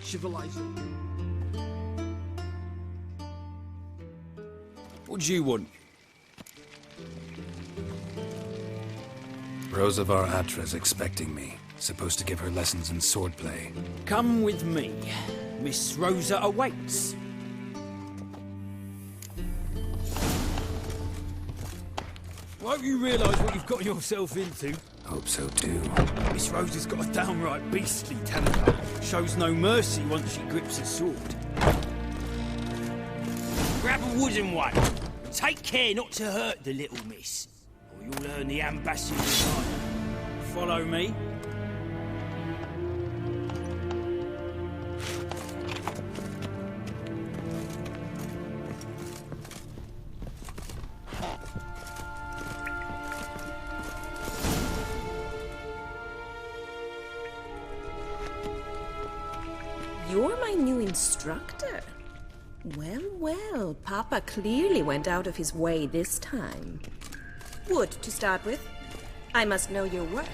civilization. What do you want? Rosavar Atra's expecting me. Supposed to give her lessons in swordplay. Come with me. Miss Rosa awaits. Won't you realise what you've got yourself into? Hope so too. Miss Rosa's got a downright beastly temper. Shows no mercy once she grips a sword. Grab a wooden one. Take care not to hurt the little miss, or you'll earn the ambassador's honour. Follow me. You're my new instructor. Well, well, Papa clearly went out of his way this time. Wood, to start with. I must know your worth.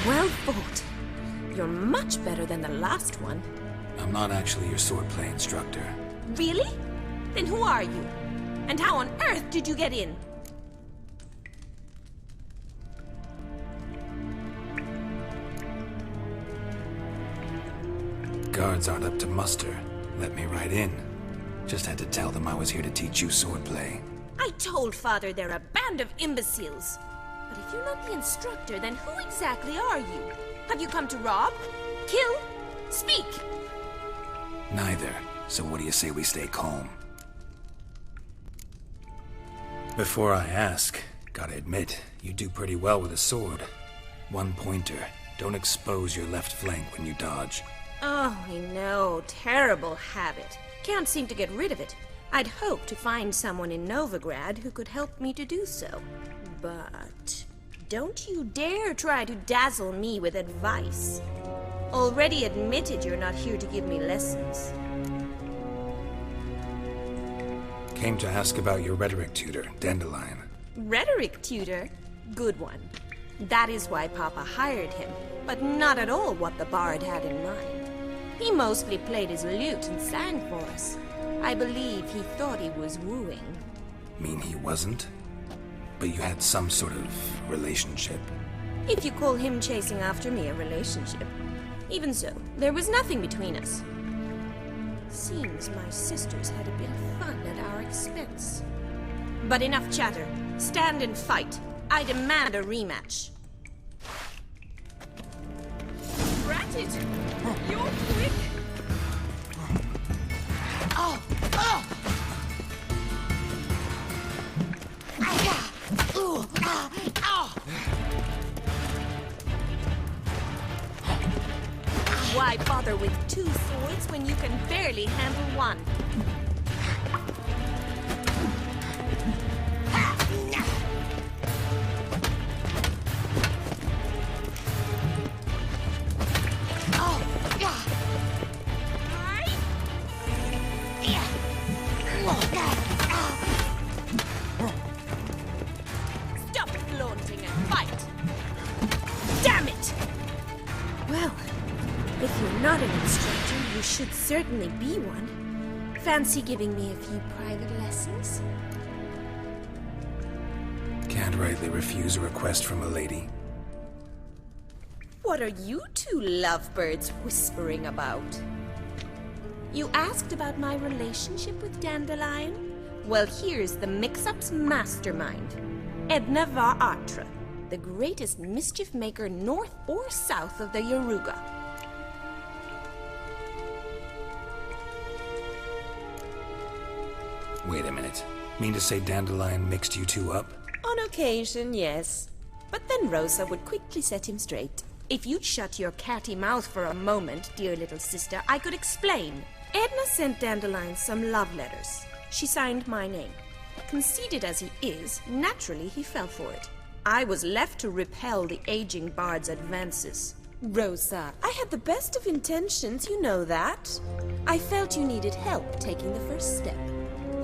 Well fought. You're much better than the last one. I'm not actually your swordplay instructor. Really? Then who are you? And how on earth did you get in? Guards aren't up to muster. Let me right in. Just had to tell them I was here to teach you swordplay. I told Father they're a band of imbeciles. But if you're not the instructor, then who exactly are you? Have you come to rob? Kill? Speak! Neither. So what do you say we stay calm? Before I ask, gotta admit, you do pretty well with a sword. One pointer. Don't expose your left flank when you dodge. Oh, I know. Terrible habit. Can't seem to get rid of it. I'd hoped to find someone in Novigrad who could help me to do so. But don't you dare try to dazzle me with advice. Already admitted you're not here to give me lessons. Came to ask about your rhetoric tutor, Dandelion. Rhetoric tutor? Good one. That is why Papa hired him, but not at all what the bard had in mind. He mostly played his lute and sang for us. I believe he thought he was wooing. Mean he wasn't? But you had some sort of relationship. If you call him chasing after me a relationship. Even so, there was nothing between us. Seems my sisters had a bit of fun at our expense. But enough chatter. Stand and fight. I demand a rematch. Ratted! You're quick! Oh! Oh! Why bother with two swords when you can barely handle one? Stop flaunting and fight! Damn it! Well, if you're not an instructor, you should certainly be one. Fancy giving me a few private lessons? Can't rightly refuse a request from a lady. What are you two lovebirds whispering about? You asked about my relationship with Dandelion? Well, here's the mix-up's mastermind. Edna var Atra, the greatest mischief maker north or south of the Yaruga. Wait a minute. Mean to say Dandelion mixed you two up? On occasion, yes. But then Rosa would quickly set him straight. If you'd shut your catty mouth for a moment, dear little sister, I could explain. Edna sent Dandelion some love letters. She signed my name. Conceited as he is, naturally he fell for it. I was left to repel the aging bard's advances. Rosa, I had the best of intentions, you know that. I felt you needed help taking the first step.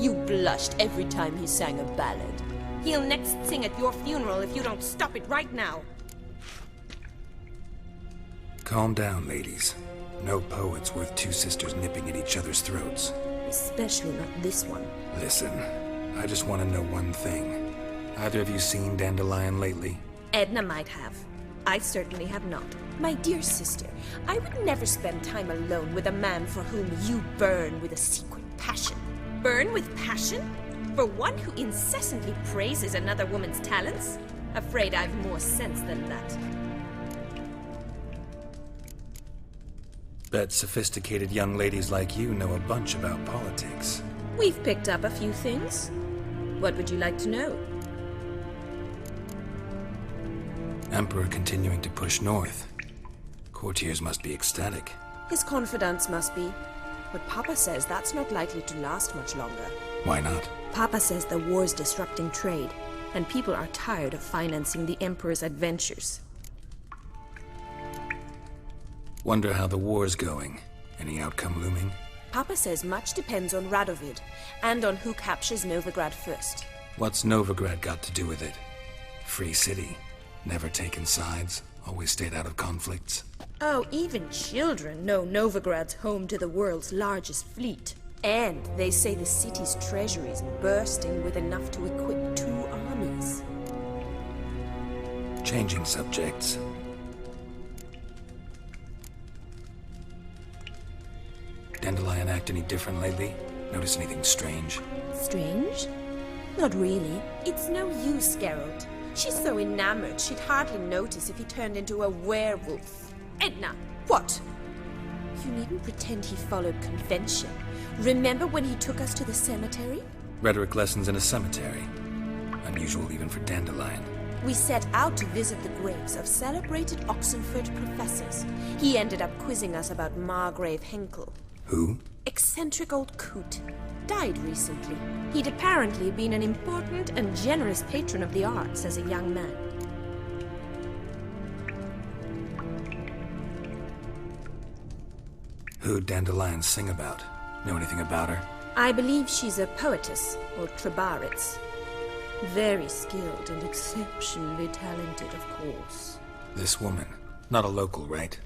You blushed every time he sang a ballad. He'll next sing at your funeral if you don't stop it right now. Calm down, ladies. No poet's worth two sisters nipping at each other's throats. Especially not this one. Listen, I just want to know one thing. Either of you seen Dandelion lately? Edna might have. I certainly have not. My dear sister, I would never spend time alone with a man for whom you burn with a secret passion. Burn with passion? For one who incessantly praises another woman's talents? Afraid I've more sense than that. Bet sophisticated young ladies like you know a bunch about politics. We've picked up a few things. What would you like to know? Emperor continuing to push north. Courtiers must be ecstatic. His confidants must be. But Papa says that's not likely to last much longer. Why not? Papa says the war's disrupting trade, and people are tired of financing the Emperor's adventures. Wonder how the war's going. Any outcome looming? Papa says much depends on Radovid, and on who captures Novigrad first. What's Novigrad got to do with it? Free city. Never taken sides. Always stayed out of conflicts. Oh, even children know Novigrad's home to the world's largest fleet. And they say the city's treasury's bursting with enough to equip 2 armies. Changing subjects. Dandelion act any different lately? Notice anything strange? Strange? Not really. It's no use, Geralt. She's so enamored she'd hardly notice if he turned into a werewolf. Edna! What? You needn't pretend he followed convention. Remember when he took us to the cemetery? Rhetoric lessons in a cemetery. Unusual even for Dandelion. We set out to visit the graves of celebrated Oxenford professors. He ended up quizzing us about Margrave Henkel. Who? Eccentric old coot. Died recently. He'd apparently been an important and generous patron of the arts as a young man. Who'd Dandelion sing about? Know anything about her? I believe she's a poetess, or Trebaritz. Very skilled and exceptionally talented, of course. This woman. Not a local, right?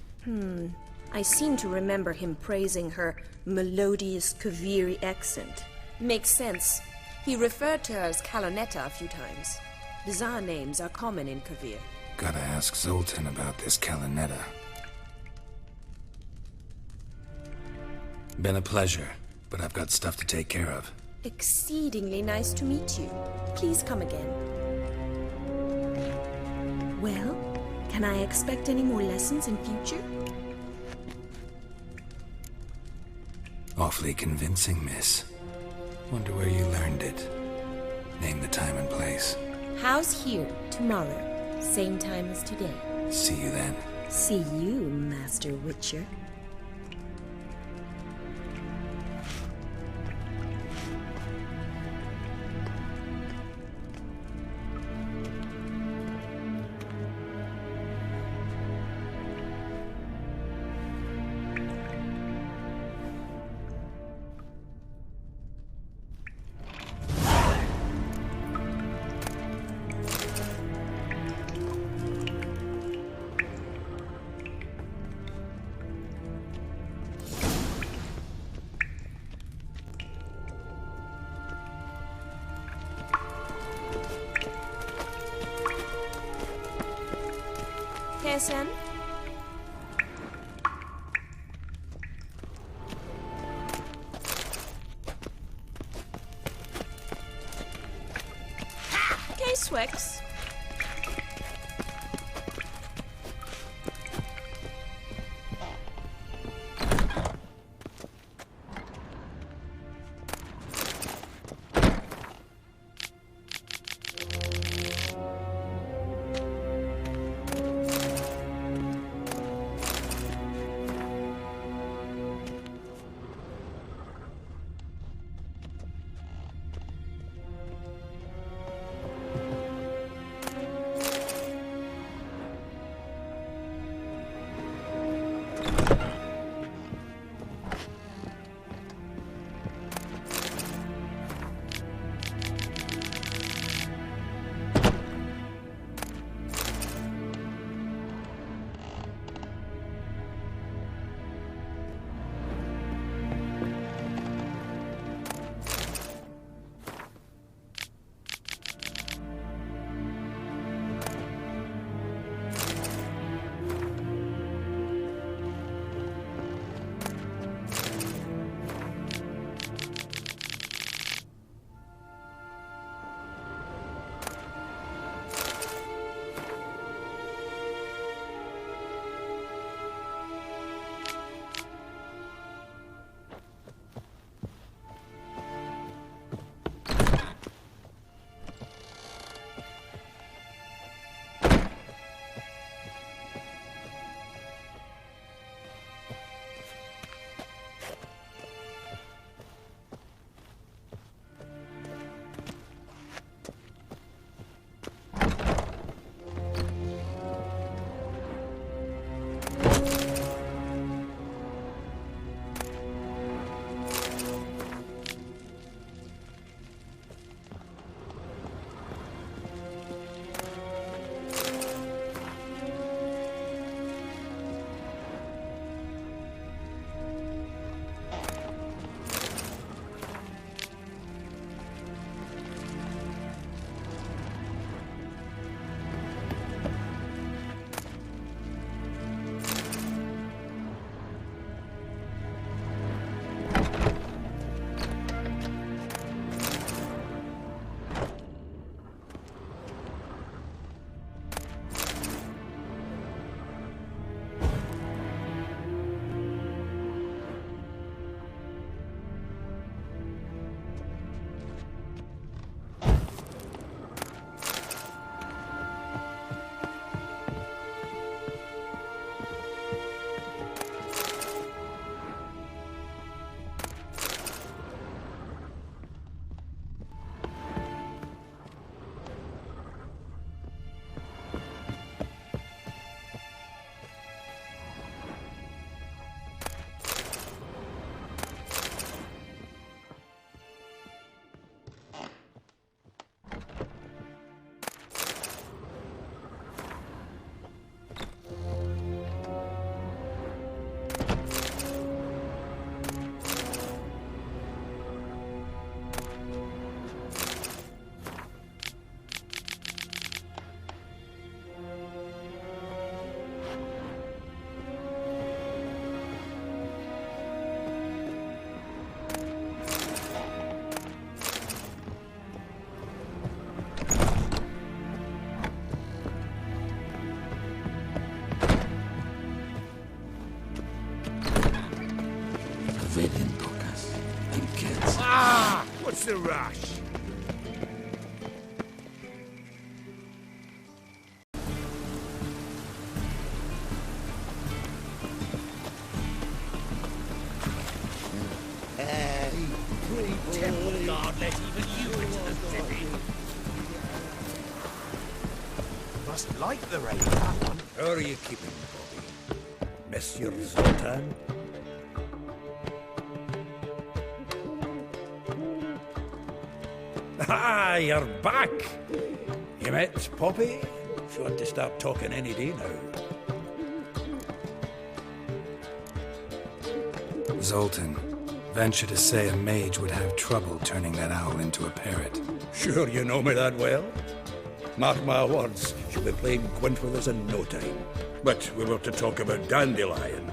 I seem to remember him praising her melodious Kaviri accent. Makes sense. He referred to her as Kalonetta a few times. Bizarre names are common in Kavir. Gotta ask Zoltan about this Kalonetta. Been a pleasure, but I've got stuff to take care of. Exceedingly nice to meet you. Please come again. Well, can I expect any more lessons in future? Awfully convincing, miss. Wonder where you learned it. Name the time and place. House here, tomorrow. Same time as today. See you then. See you, Master Witcher. KSN? K-Swex. ven, tocas. I'm kids. Ah! What's the rush? Temple Guard let even you into the city. Must like the rain, that one. How are you keeping, Bobby? Monsieur Zoltan? Ah, you're back! You met Poppy? She want to start talking any day now. Zoltan, venture to say a mage would have trouble turning that owl into a parrot. Sure you know me that well? Mark my words, she'll be playing Gwent with us in no time. But we were to talk about Dandelion.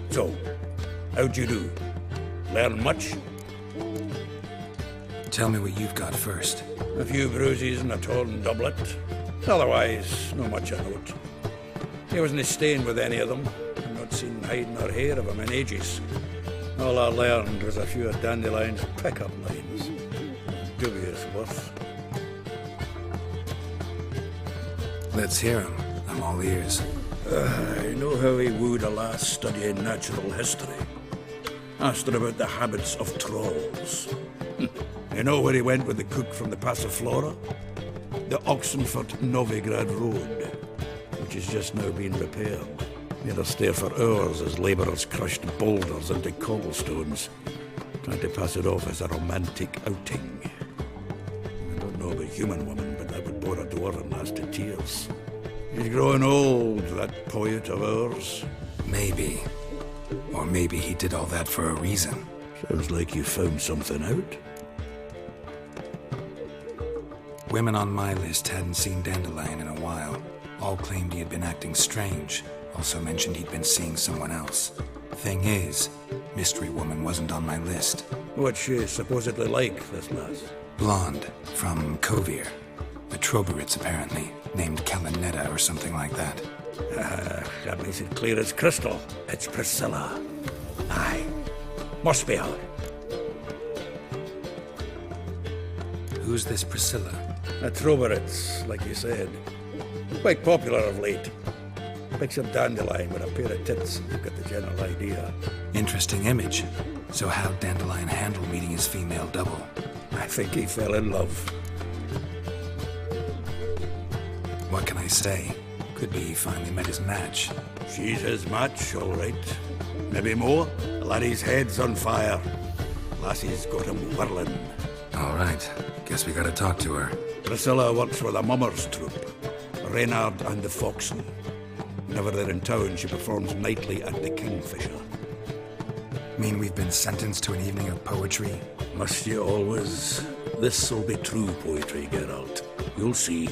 So, how'd you do? Learn much? Tell me what you've got first. A few bruises and a torn doublet. Otherwise, not much of note. He wasn't staying with any of them. I've not seen hide nor hair of him in ages. All I learned was a few of Dandelion's pick-up lines. Dubious worth. Let's hear him. I'm all ears. I know how he wooed a lass studying natural history. Asked her about the habits of trolls. You know where he went with the cook from the Passiflora? The Oxenford-Novigrad Road, which is just now being repaired. He had to stare for hours as labourers crushed boulders into cobblestones, trying to pass it off as a romantic outing. I don't know about human women, but that would bore a dwarven lass to tears. He's growing old, that poet of ours. Maybe. Or maybe he did all that for a reason. Sounds like you found something out. Women on my list hadn't seen Dandelion in a while. All claimed he had been acting strange. Also mentioned he'd been seeing someone else. Thing is, Mystery Woman wasn't on my list. What's she supposedly like, this lass? Blonde, from Kovir. A Troberits, apparently, named Kalinetta or something like that. That makes it clear as crystal. It's Priscilla. Aye. Must be her. Who's this Priscilla? A Troberits, like you said. Quite popular of late. Picture Dandelion with a pair of tits. You've got the general idea. Interesting image. So how'd Dandelion handle meeting his female double? I think he fell in love. What can I say? Could be he finally met his match. She's his match, all right. Maybe more. The laddie's head's on fire. Lassie's got him whirling. All right. Guess we gotta talk to her. Priscilla works for the Mummers troupe. Reynard and the Foxen. Whenever they're in town, she performs nightly at the Kingfisher. Mean we've been sentenced to an evening of poetry? Must you always? This'll be true poetry, Geralt. You'll see.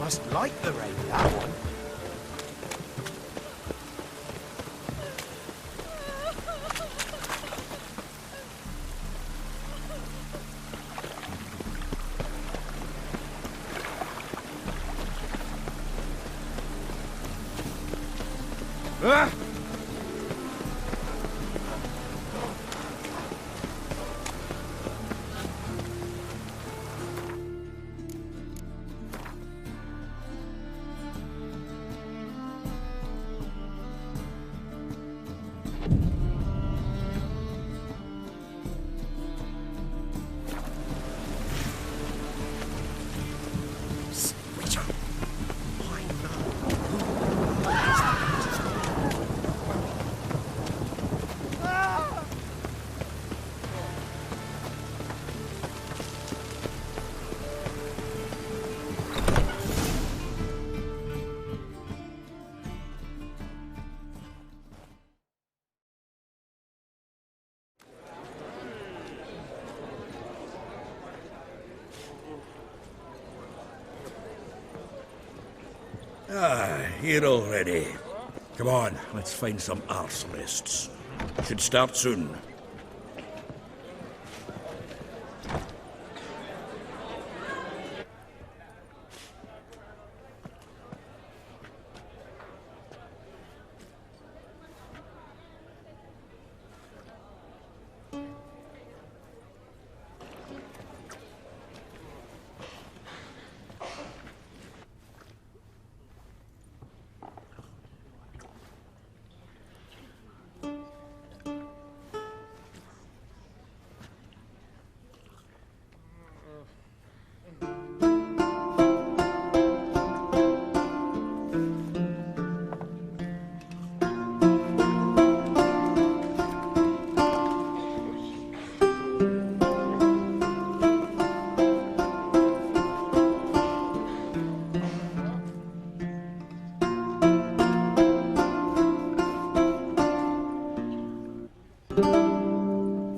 Must like the rain, that one. Ah! Ah, here already. Come on, let's find some arsonists. Should start soon.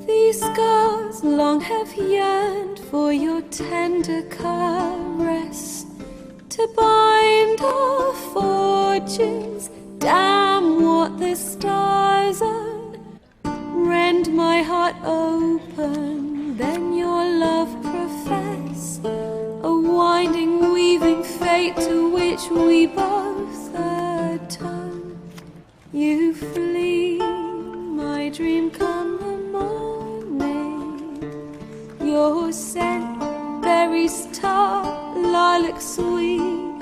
These scars long have yearned for your tender caress, to bind our fortunes. Damn what the stars are. Rend my heart open, then your love profess, a winding, weaving fate to which we both atone. You flee, my dream come the morning. Your scent berries tart, lilac sweet,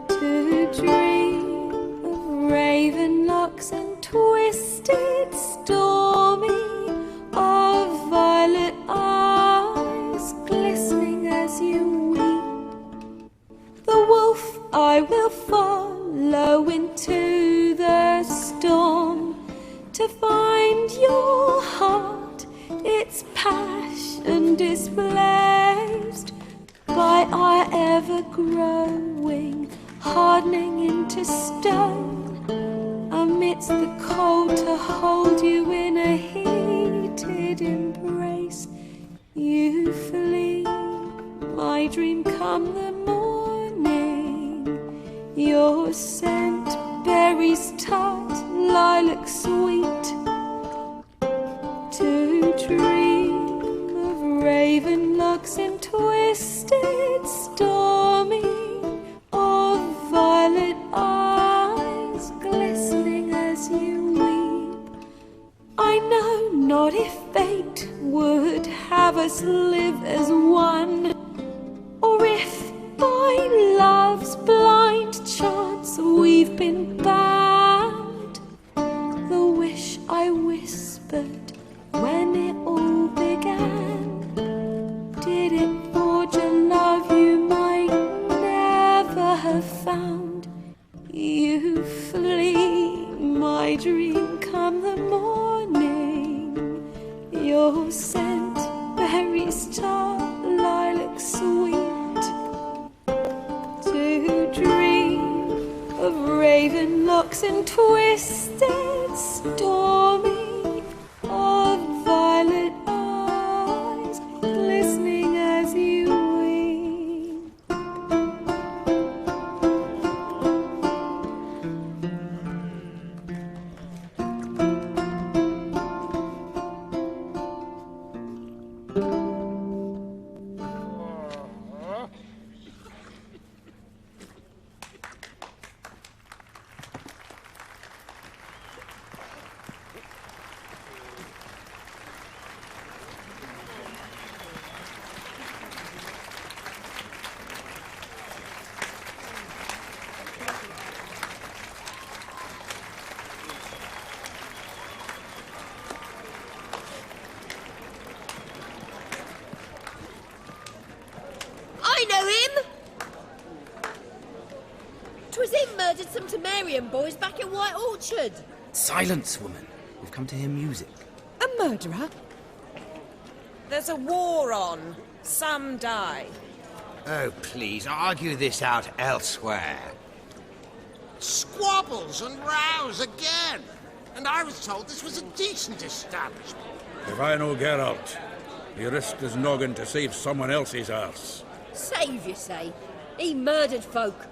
to dream of raven locks and twisted stormy, of violet eyes glistening as you weep. The wolf I will follow into the storm, to find your heart, its passion displaced by our ever-growing, hardening into stone. Amidst the cold, to hold you in a heated embrace. You flee, my dream come the morning. Your scent berries tart, lilac sweet, to dream of raven locks and twisted stormy, of violet eyes glistening as you weep. I know not if fate would have us live as one, or if by love's blind chance we've been bound. The wish I whispered when it all began, did it forge a love you might never have found? You flee, my dream come the morning. Your scent berries tart, lilac sweet, to dream of raven locks and twisted stormy, of violet eyes glistening as you weep. murdered some Temerian boys back in White Orchard. Silence, woman. We've come to hear music. A murderer? There's a war on. Some die. Oh, please, argue this out elsewhere. Squabbles and rows again. And I was told this was a decent establishment. If I know Geralt, he risked his noggin to save someone else's arse. Save, you say? He murdered folk.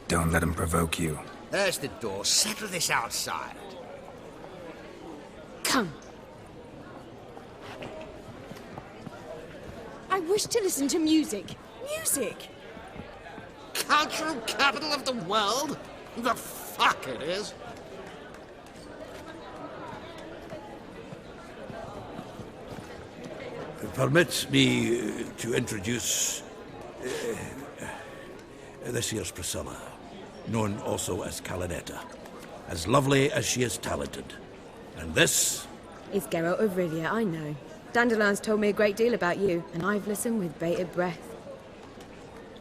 Don't let him provoke you. There's the door. Settle this outside. Come. I wish to listen to music. Music! Cultural capital of the world? The fuck it is. Permit me to introduce this here's Priscilla, known also as Calinetta. As lovely as she is talented. And this? It's Geralt of Rivia, I know. Dandelion's told me a great deal about you, and I've listened with bated breath.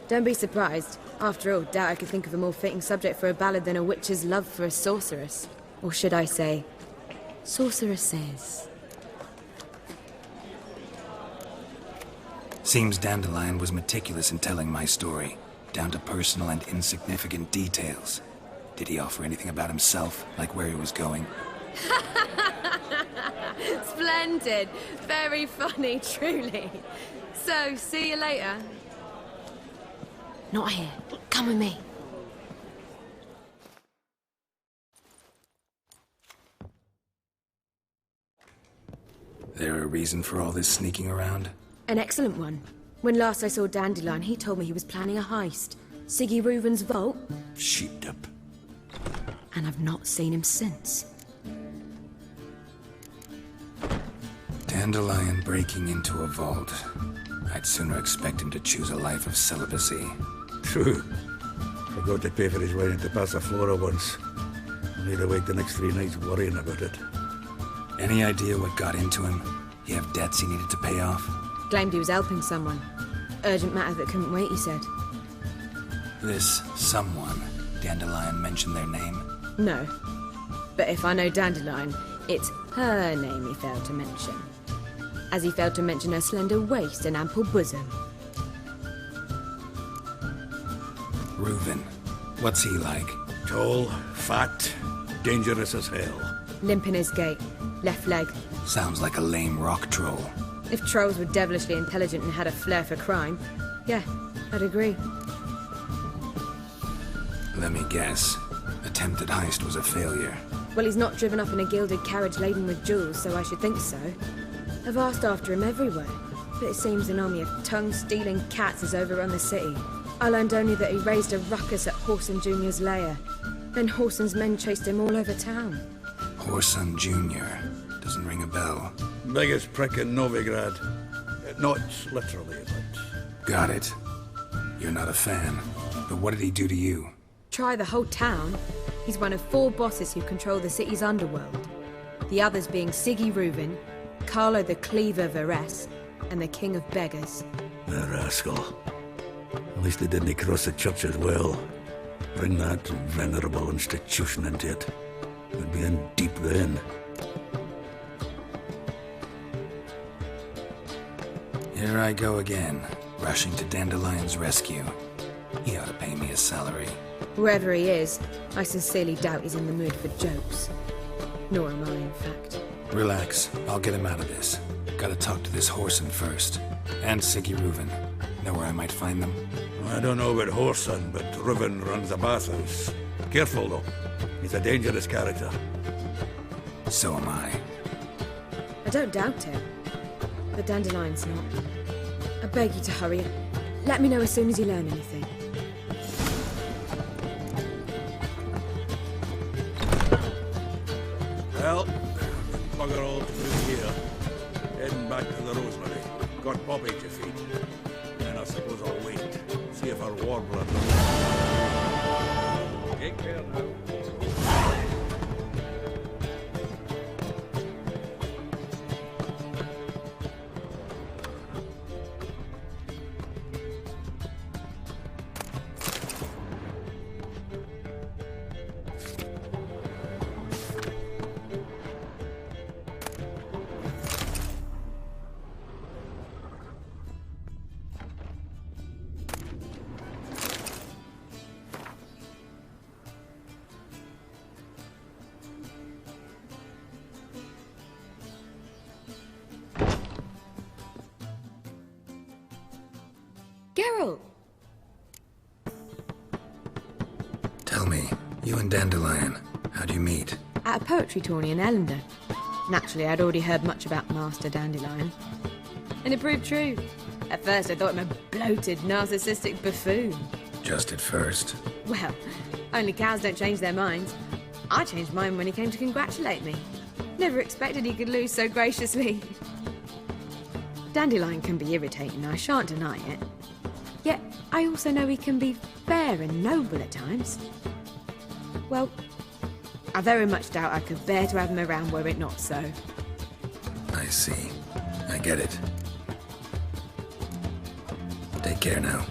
Don't be surprised. After all, doubt I could think of a more fitting subject for a ballad than a witch's love for a sorceress. Or should I say, sorceresses. Seems Dandelion was meticulous in telling my story, down to personal and insignificant details. Did he offer anything about himself, like where he was going? Splendid. Very funny, truly. So, see you later. Not here. Come with me. There a reason for all this sneaking around? An excellent one. When last I saw Dandelion, he told me he was planning a heist. Siggy Reuven's vault. Sheepdip. And I've not seen him since. Dandelion breaking into a vault. I'd sooner expect him to choose a life of celibacy. True. Forgot to pay for his ride into Passaflora once. Laid awake the next 3 nights worrying about it. Any idea what got into him? He have debts he needed to pay off? Claimed he was helping someone. Urgent matter that couldn't wait, he said. This someone, Dandelion mentioned their name? No. But if I know Dandelion, it's her name he failed to mention. As he failed to mention her slender waist and ample bosom. Reuven. What's he like? Tall, fat, dangerous as hell. Limp in his gait. Left leg. Sounds like a lame rock troll. If trolls were devilishly intelligent and had a flair for crime, yeah, I'd agree. Let me guess. Attempted heist was a failure. Well, he's not driven up in a gilded carriage laden with jewels, so I should think so. I've asked after him everywhere, but it seems an army of tongue-stealing cats has overrun the city. I learned only that he raised a ruckus at Whoreson Jr.'s lair. Then Whoreson's men chased him all over town. Whoreson Jr. Doesn't ring a bell. Biggest prick in Novigrad. Not literally, but... Got it. You're not a fan. But what did he do to you? Try the whole town. He's one of 4 bosses who control the city's underworld. The others being Siggy Reuven, Carlo the Cleaver Varese, and the King of Beggars. The rascal. At least they didn't cross the church as well. Bring that venerable institution into it. We'd be in deep then. Here I go again, rushing to Dandelion's rescue. He ought to pay me a salary. Wherever he is, I sincerely doubt he's in the mood for jokes. Nor am I, in fact. Relax, I'll get him out of this. Gotta talk to this Whoreson first. And Siggy Reuven. Know where I might find them? I don't know about Whoreson, but Reuven runs a bathhouse. Careful, though. He's a dangerous character. So am I. I don't doubt it. But Dandelion's not. I beg you to hurry. Let me know as soon as you learn anything. Well, bugger all through here. Heading back to the Rosemary. Got Poppy to feed. And I suppose I'll wait. See if our warbler... Take care now. Geralt! Tell me, you and Dandelion, how'd you meet? At a poetry tourney in Ellender. Naturally, I'd already heard much about Master Dandelion. And it proved true. At first, I thought him a bloated, narcissistic buffoon. Just at first. Well, only cows don't change their minds. I changed mine when he came to congratulate me. Never expected he could lose so graciously. Dandelion can be irritating, I shan't deny it. Yet, I also know he can be fair and noble at times. Well, I very much doubt I could bear to have him around were it not so. I see. I get it. Take care now.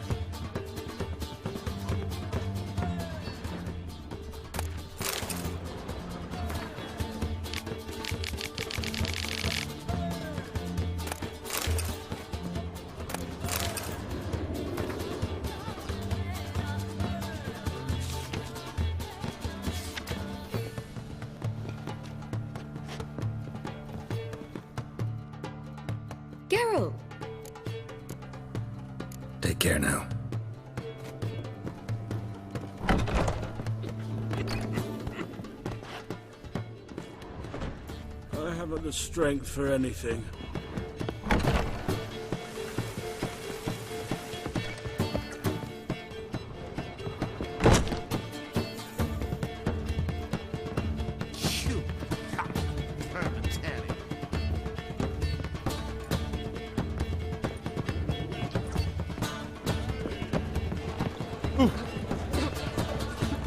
Geralt! Take care now. I haven't the strength for anything. You permatanny.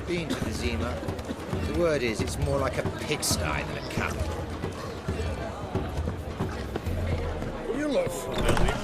Been to the Zima. The word is, it's more like a pigsty than a capital. You look familiar.